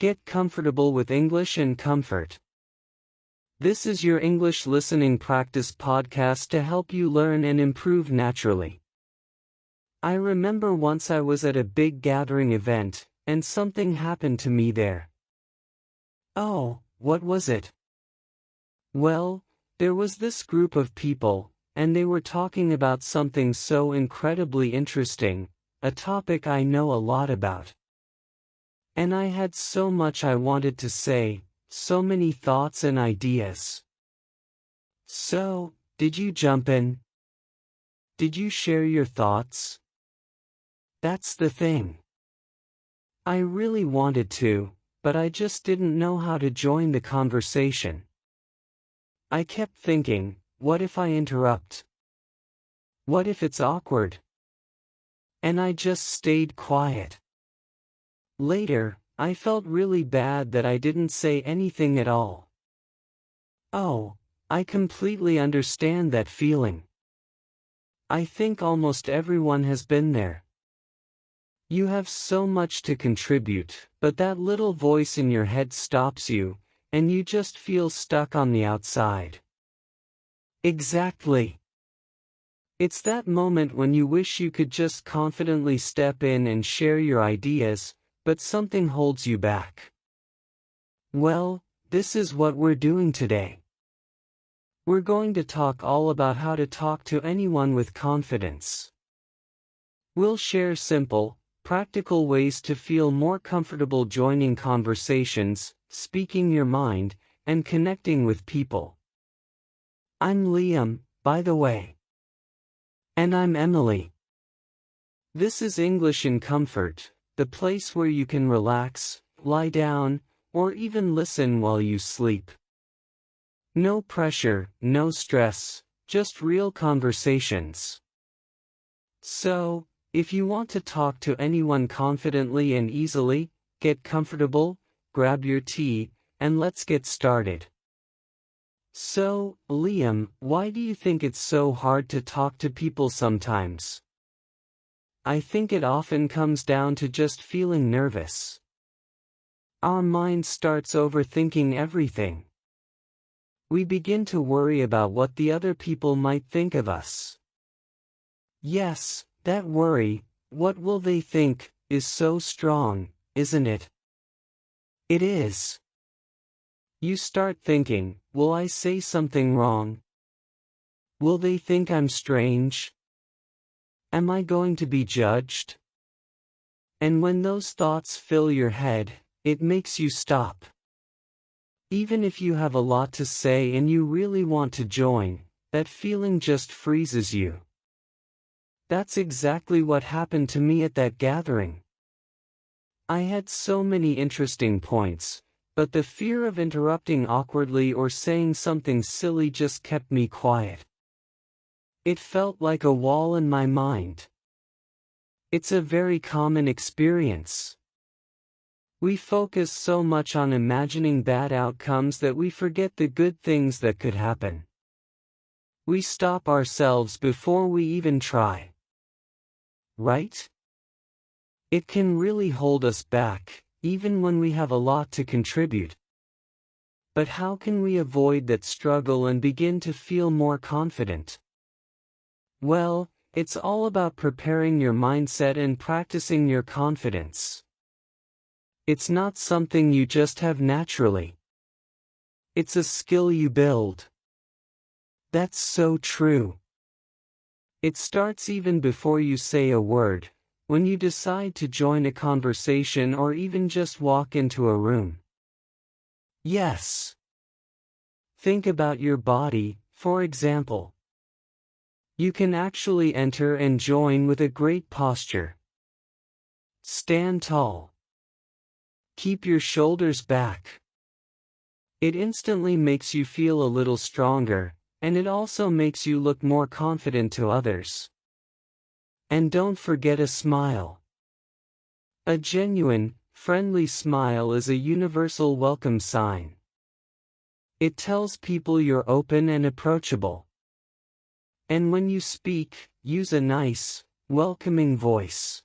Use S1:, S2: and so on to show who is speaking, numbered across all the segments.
S1: Get comfortable with English and comfort. This is your English listening practice podcast to help you learn and improve naturally. I remember once I was at a big gathering event, and something happened to me there. Oh, what was it? Well, there was this group of people, and they were talking about something so incredibly interesting, a topic I know a lot about. And I had so much I wanted to say, so many thoughts and ideas. So, did you jump in? Did you share your thoughts? That's the thing. I really wanted to, but I just didn't know how to join the conversation. I kept thinking, what if I interrupt? What if it's awkward? And I just stayed quiet. Later, I felt really bad that I didn't say anything at all. Oh, I completely understand that feeling. I think almost everyone has been there. You have so much to contribute, but that little voice in your head stops you, and you just feel stuck on the outside. Exactly. It's that moment when you wish you could just confidently step in and share your ideas, but something holds you back. Well, this is what we're doing today. We're going to talk all about how to talk to anyone with confidence. We'll share simple, practical ways to feel more comfortable joining conversations, speaking your mind, and connecting with people. I'm Liam, by the way. And I'm Emily. This is English in Comfort, the place where you can relax, lie down, or even listen while you sleep. No pressure, no stress, just real conversations. So, if you want to talk to anyone confidently and easily, get comfortable, grab your tea, and let's get started. So, Liam, why do you think it's so hard to talk to people sometimes? I think it often comes down to just feeling nervous. Our mind starts overthinking everything. We begin to worry about what the other people might think of us. Yes, that worry, what will they think, is so strong, isn't it? It is. You start thinking, will I say something wrong? Will they think I'm strange? Am I going to be judged? And when those thoughts fill your head, it makes you stop. Even if you have a lot to say and you really want to join, that feeling just freezes you. That's exactly what happened to me at that gathering. I had so many interesting points, but the fear of interrupting awkwardly or saying something silly just kept me quiet. It felt like a wall in my mind. It's a very common experience. We focus so much on imagining bad outcomes that we forget the good things that could happen. We stop ourselves before we even try. Right? It can really hold us back, even when we have a lot to contribute. But how can we avoid that struggle and begin to feel more confident? Well, it's all about preparing your mindset and practicing your confidence. It's not something you just have naturally. It's a skill you build. That's so true. It starts even before you say a word, when you decide to join a conversation or even just walk into a room. Yes. Think about your body, for example. You can actually enter and join with a great posture. Stand tall. Keep your shoulders back. It instantly makes you feel a little stronger, and it also makes you look more confident to others. And don't forget a smile. A genuine, friendly smile is a universal welcome sign. It tells people you're open and approachable. And when you speak, use a nice, welcoming voice.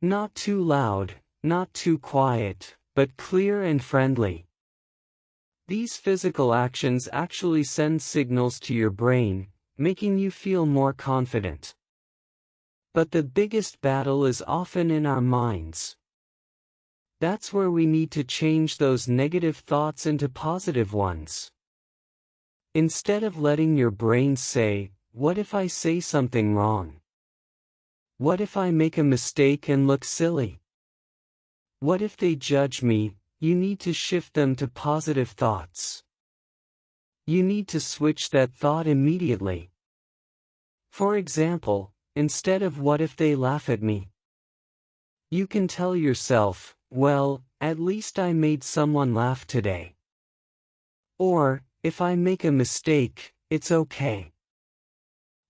S1: Not too loud, not too quiet, but clear and friendly. These physical actions actually send signals to your brain, making you feel more confident. But the biggest battle is often in our minds. That's where we need to change those negative thoughts into positive ones. Instead of letting your brain say, "What if I say something wrong? What if I make a mistake and look silly? What if they judge me?" You need to shift them to positive thoughts. You need to switch that thought immediately. For example, instead of "What if they laugh at me?" you can tell yourself, "Well, at least I made someone laugh today." Or, "If I make a mistake, it's okay.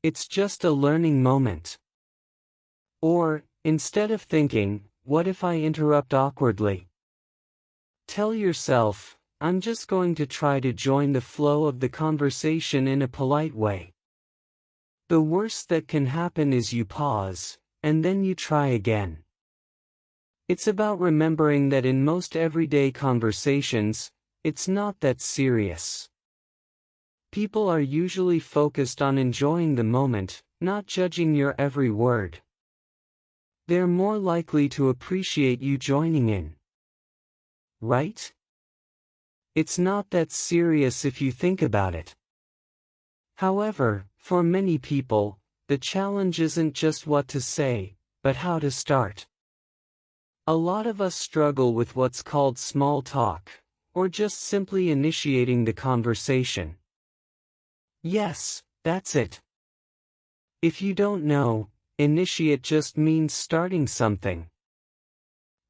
S1: It's just a learning moment." Or, instead of thinking, "What if I interrupt awkwardly?" tell yourself, "I'm just going to try to join the flow of the conversation in a polite way." The worst that can happen is you pause, and then you try again. It's about remembering that in most everyday conversations, it's not that serious. People are usually focused on enjoying the moment, not judging your every word. They're more likely to appreciate you joining in. Right? It's not that serious if you think about it. However, for many people, the challenge isn't just what to say, but how to start. A lot of us struggle with what's called small talk, or just simply initiating the conversation. Yes, that's it. If you don't know, initiate just means starting something.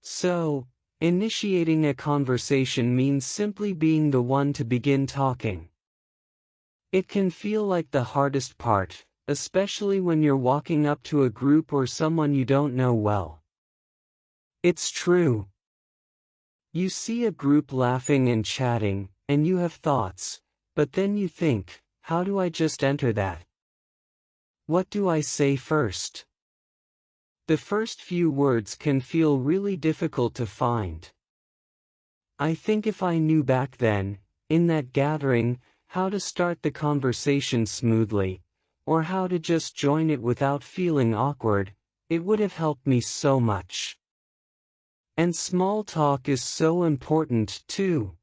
S1: So, initiating a conversation means simply being the one to begin talking. It can feel like the hardest part, especially when you're walking up to a group or someone you don't know well. It's true. You see a group laughing and chatting, and you have thoughts, but then you think, "How do I just enter that? What do I say first?" The first few words can feel really difficult to find. I think if I knew back then, in that gathering, how to start the conversation smoothly, or how to just join it without feeling awkward, it would have helped me so much. And small talk is so important too.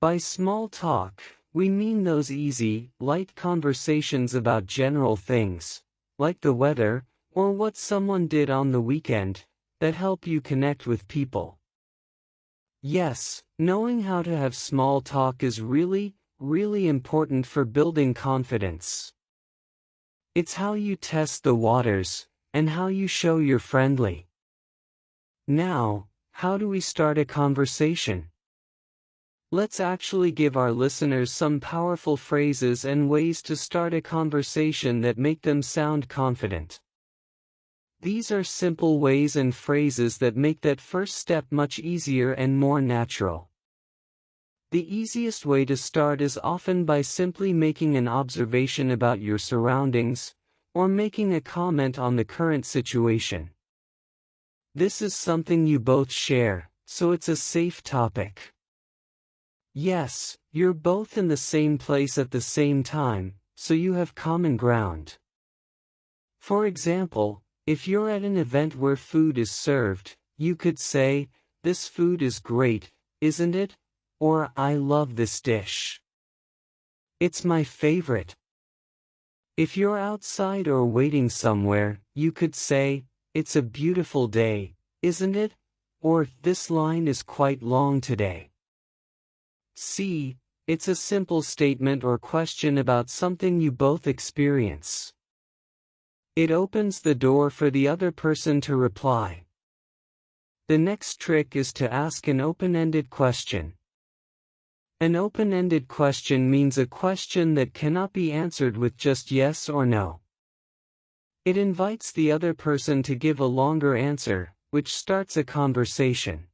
S1: By small talk, we mean those easy, light conversations about general things, like the weather, or what someone did on the weekend, that help you connect with people. Yes, knowing how to have small talk is really, really important for building confidence. It's how you test the waters, and how you show you're friendly. Now, how do we start a conversation? Let's actually give our listeners some powerful phrases and ways to start a conversation that make them sound confident. These are simple ways and phrases that make that first step much easier and more natural. The easiest way to start is often by simply making an observation about your surroundings, or making a comment on the current situation. This is something you both share, so it's a safe topic. Yes, you're both in the same place at the same time, so you have common ground. For example, if you're at an event where food is served, you could say, "This food is great, isn't it?" Or, "I love this dish. It's my favorite." If you're outside or waiting somewhere, you could say, "It's a beautiful day, isn't it?" Or, "This line is quite long today." See, it's a simple statement or question about something you both experience. It opens the door for the other person to reply. The next trick is to ask an open-ended question. An open-ended question means a question that cannot be answered with just yes or no. It invites the other person to give a longer answer, which starts a conversation.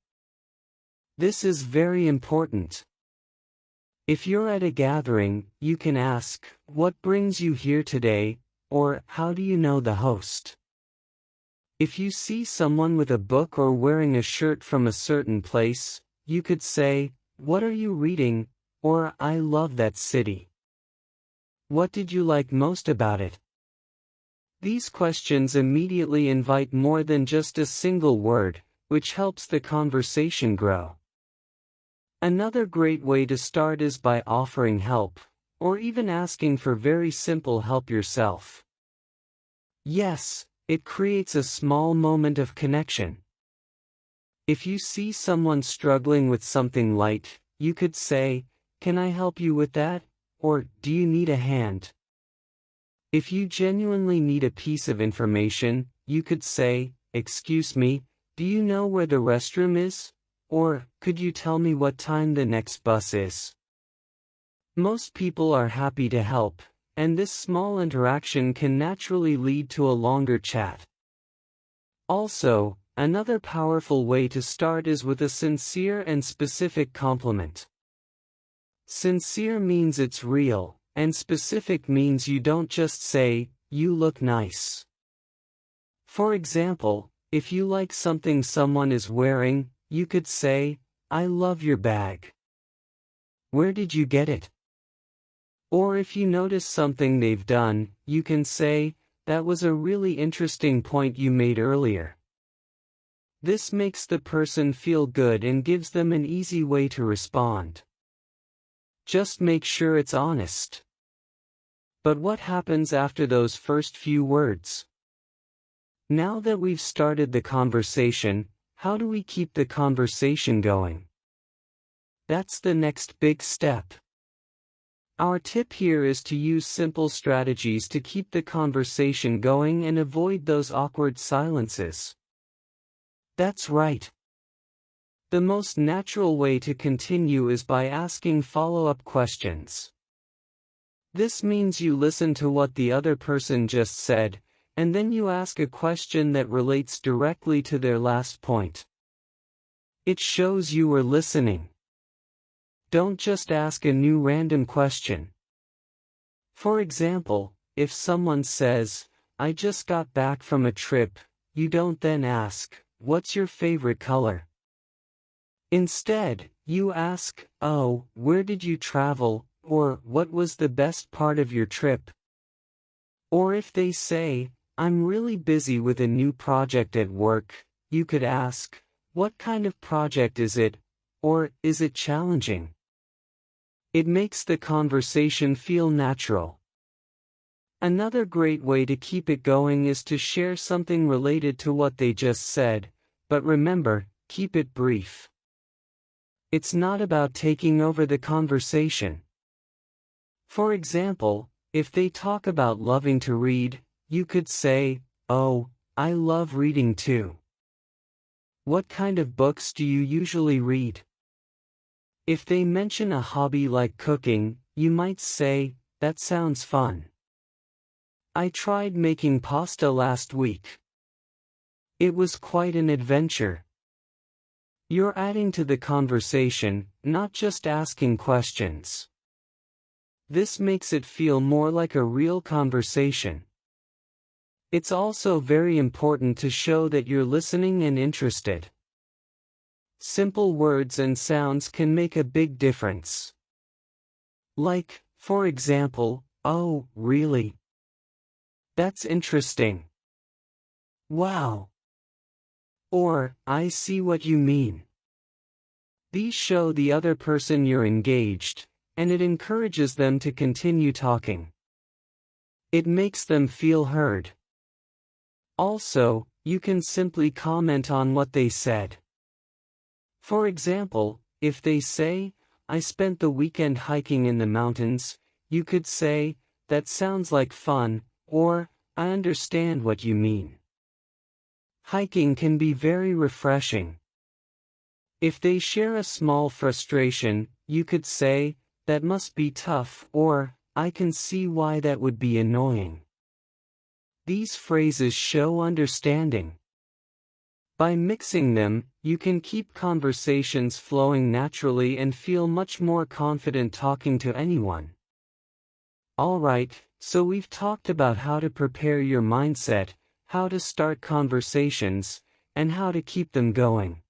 S1: This is very important. If you're at a gathering, you can ask, "What brings you here today?" or "How do you know the host?" If you see someone with a book or wearing a shirt from a certain place, you could say, "What are you reading?" or "I love that city." "What did you like most about it?" These questions immediately invite more than just a single word, which helps the conversation grow. Another great way to start is by offering help, or even asking for very simple help yourself. Yes, it creates a small moment of connection. If you see someone struggling with something light, you could say, "Can I help you with that?" or "Do you need a hand?" If you genuinely need a piece of information, you could say, "Excuse me, do you know where the restroom is?" or "Could you tell me what time the next bus is?" Most people are happy to help, and this small interaction can naturally lead to a longer chat. Also, another powerful way to start is with a sincere and specific compliment. Sincere means it's real, and specific means you don't just say, "You look nice." For example, if you like something someone is wearing, you could say, "I love your bag. Where did you get it?" Or if you notice something they've done, you can say, "That was a really interesting point you made earlier." This makes the person feel good and gives them an easy way to respond. Just make sure it's honest. But what happens after those first few words? Now that we've started the conversation, how do we keep the conversation going? That's the next big step. Our tip here is to use simple strategies to keep the conversation going and avoid those awkward silences. That's right. The most natural way to continue is by asking follow-up questions. This means you listen to what the other person just said, and then you ask a question that relates directly to their last point. It shows you were listening. Don't just ask a new random question. For example, if someone says, "I just got back from a trip," you don't then ask, "What's your favorite color?" Instead, you ask, "Oh, where did you travel?" or "What was the best part of your trip?" Or if they say, "I'm really busy with a new project at work," you could ask, "What kind of project is it?" or "Is it challenging?" It makes the conversation feel natural. Another great way to keep it going is to share something related to what they just said, but remember, keep it brief. It's not about taking over the conversation. For example, if they talk about loving to read, you could say, "Oh, I love reading too. What kind of books do you usually read?" If they mention a hobby like cooking, you might say, "That sounds fun. I tried making pasta last week. It was quite an adventure." You're adding to the conversation, not just asking questions. This makes it feel more like a real conversation. It's also very important to show that you're listening and interested. Simple words and sounds can make a big difference. Like, for example, "Oh, really? That's interesting. Wow." Or, "I see what you mean." These show the other person you're engaged, and it encourages them to continue talking. It makes them feel heard. Also, you can simply comment on what they said. For example, if they say, "I spent the weekend hiking in the mountains," you could say, "That sounds like fun," or "I understand what you mean." Hiking can be very refreshing. If they share a small frustration, you could say, "That must be tough," or "I can see why that would be annoying." These phrases show understanding. By mixing them, you can keep conversations flowing naturally and feel much more confident talking to anyone. Alright, so we've talked about how to prepare your mindset, how to start conversations, and how to keep them going.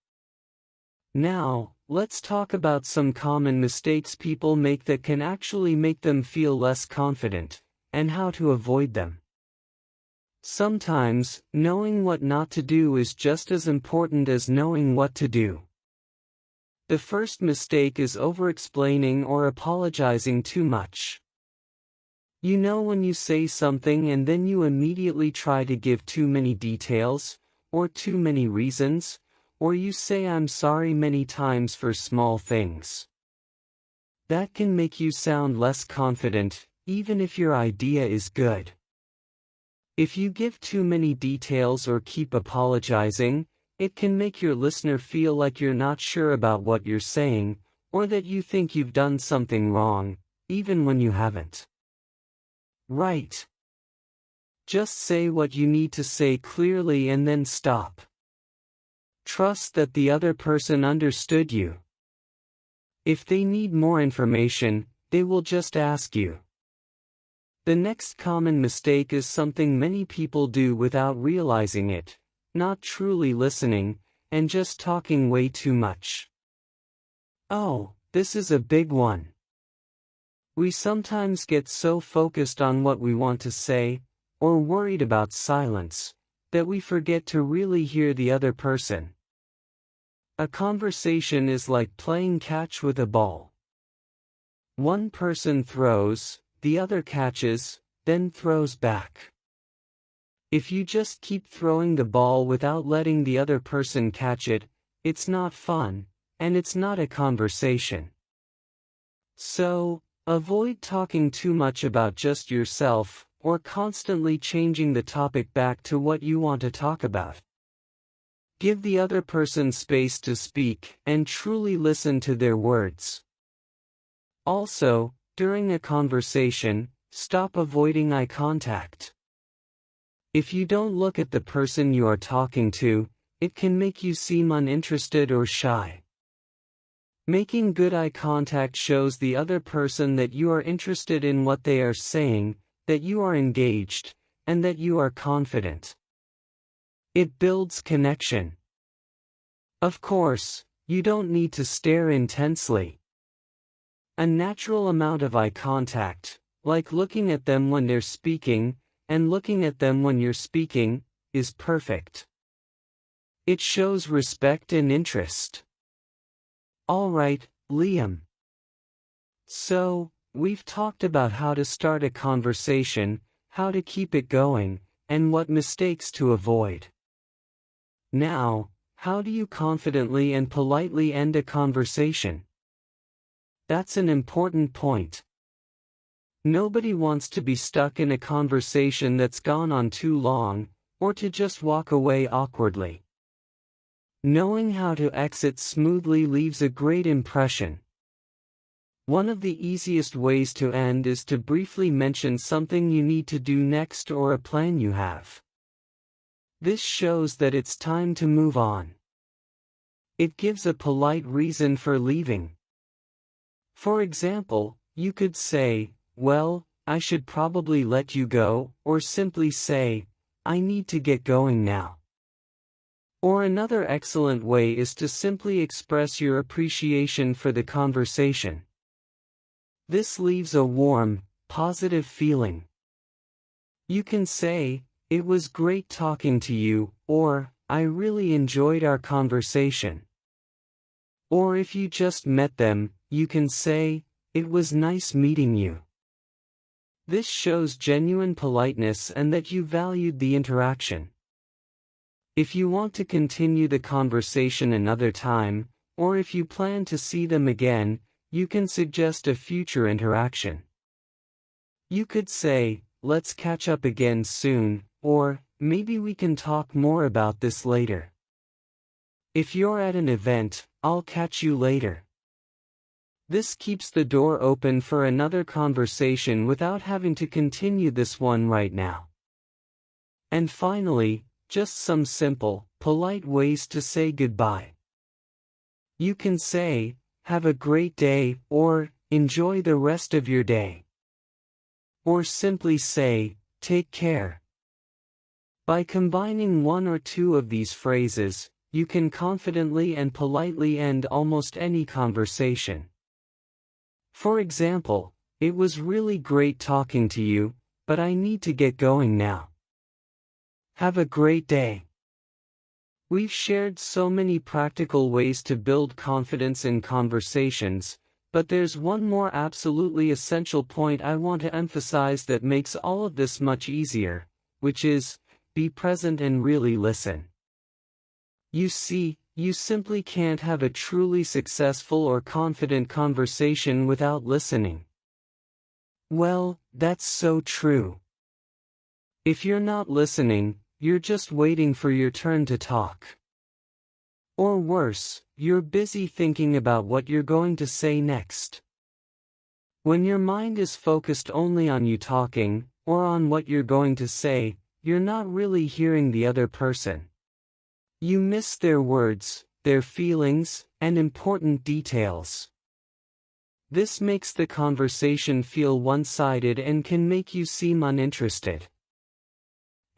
S1: Now, let's talk about some common mistakes people make that can actually make them feel less confident, and how to avoid them. Sometimes, knowing what not to do is just as important as knowing what to do. The first mistake is over-explaining or apologizing too much. You know when you say something and then you immediately try to give too many details, or too many reasons, or you say "I'm sorry" many times for small things. That can make you sound less confident, even if your idea is good. If you give too many details or keep apologizing, it can make your listener feel like you're not sure about what you're saying, or that you think you've done something wrong, even when you haven't. Right. Just say what you need to say clearly and then stop. Trust that the other person understood you. If they need more information, they will just ask you. The next common mistake is something many people do without realizing it, not truly listening, and just talking way too much. Oh, this is a big one. We sometimes get so focused on what we want to say, or worried about silence, that we forget to really hear the other person. A conversation is like playing catch with a ball. One person throws, the other catches, then throws back. If you just keep throwing the ball without letting the other person catch it, it's not fun, and it's not a conversation. So, avoid talking too much about just yourself, or constantly changing the topic back to what you want to talk about. Give the other person space to speak, and truly listen to their words. Also, during a conversation, stop avoiding eye contact. If you don't look at the person you are talking to, it can make you seem uninterested or shy. Making good eye contact shows the other person that you are interested in what they are saying, that you are engaged, and that you are confident. It builds connection. Of course, you don't need to stare intensely. A natural amount of eye contact, like looking at them when they're speaking, and looking at them when you're speaking, is perfect. It shows respect and interest. Alright, Liam. So, we've talked about how to start a conversation, how to keep it going, and what mistakes to avoid. Now, how do you confidently and politely end a conversation? That's an important point. Nobody wants to be stuck in a conversation that's gone on too long, or to just walk away awkwardly. Knowing how to exit smoothly leaves a great impression. One of the easiest ways to end is to briefly mention something you need to do next or a plan you have. This shows that it's time to move on. It gives a polite reason for leaving. For example, you could say, "Well, I should probably let you go," or simply say, "I need to get going now." Or another excellent way is to simply express your appreciation for the conversation. This leaves a warm, positive feeling. You can say, "It was great talking to you," or "I really enjoyed our conversation." Or if you just met them, you can say, "It was nice meeting you." This shows genuine politeness and that you valued the interaction. If you want to continue the conversation another time, or if you plan to see them again, you can suggest a future interaction. You could say, "Let's catch up again soon," or "Maybe we can talk more about this later." If you're at an event, "I'll catch you later." This keeps the door open for another conversation without having to continue this one right now. And finally, just some simple, polite ways to say goodbye. You can say, "Have a great day," or "Enjoy the rest of your day." Or simply say, "Take care." By combining one or two of these phrases, you can confidently and politely end almost any conversation. For example, "It was really great talking to you, but I need to get going now. Have a great day." We've shared so many practical ways to build confidence in conversations, but there's one more absolutely essential point I want to emphasize that makes all of this much easier, which is, be present and really listen. You see, you simply can't have a truly successful or confident conversation without listening. Well, that's so true. If you're not listening, you're just waiting for your turn to talk. Or worse, you're busy thinking about what you're going to say next. When your mind is focused only on you talking, or on what you're going to say, you're not really hearing the other person. You miss their words, their feelings, and important details. This makes the conversation feel one-sided and can make you seem uninterested.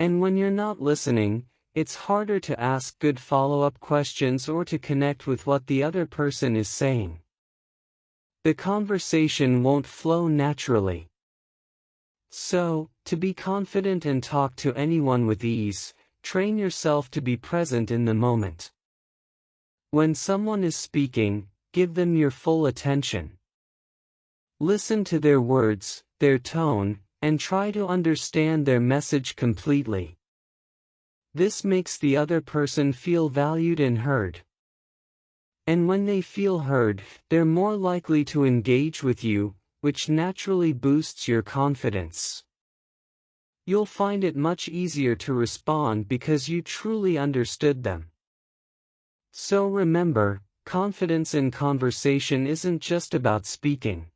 S1: And when you're not listening, it's harder to ask good follow-up questions or to connect with what the other person is saying. The conversation won't flow naturally. So, to be confident and talk to anyone with ease, train yourself to be present in the moment. When someone is speaking, give them your full attention. Listen to their words, their tone, and try to understand their message completely. This makes the other person feel valued and heard. And when they feel heard, they're more likely to engage with you, which naturally boosts your confidence. You'll find it much easier to respond because you truly understood them. So remember, confidence in conversation isn't just about speaking.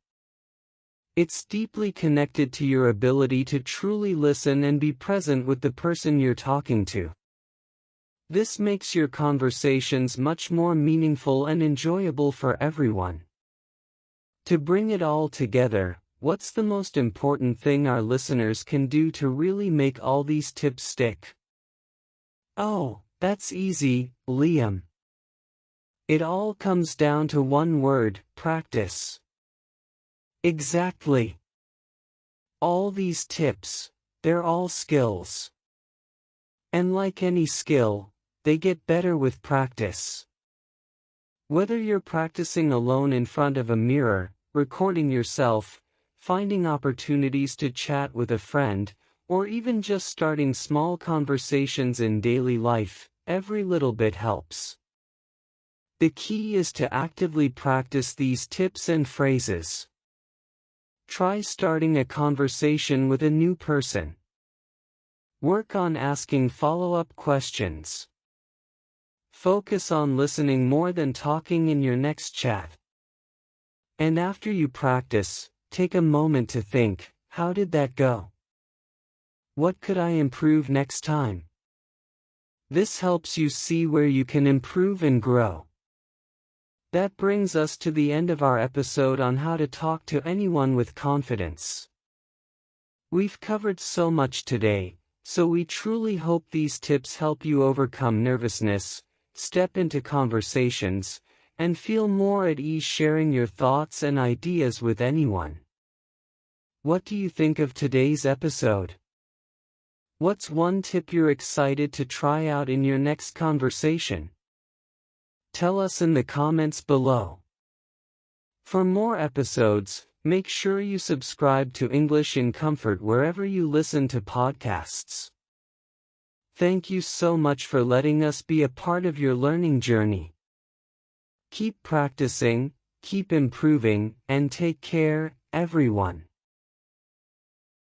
S1: It's deeply connected to your ability to truly listen and be present with the person you're talking to. This makes your conversations much more meaningful and enjoyable for everyone. To bring it all together, what's the most important thing our listeners can do to really make all these tips stick? Oh, that's easy, Liam. It all comes down to one word: practice. Exactly. All these tips, they're all skills. And like any skill, they get better with practice. Whether you're practicing alone in front of a mirror, recording yourself, finding opportunities to chat with a friend, or even just starting small conversations in daily life, every little bit helps. The key is to actively practice these tips and phrases. Try starting a conversation with a new person. Work on asking follow-up questions. Focus on listening more than talking in your next chat. And after you practice, take a moment to think, how did that go? What could I improve next time? This helps you see where you can improve and grow. That brings us to the end of our episode on how to talk to anyone with confidence. We've covered so much today, so we truly hope these tips help you overcome nervousness, step into conversations, and feel more at ease sharing your thoughts and ideas with anyone. What do you think of today's episode? What's one tip you're excited to try out in your next conversation? Tell us in the comments below. For more episodes, make sure you subscribe to English in Comfort wherever you listen to podcasts. Thank you so much for letting us be a part of your learning journey. Keep practicing, keep improving, and take care, everyone.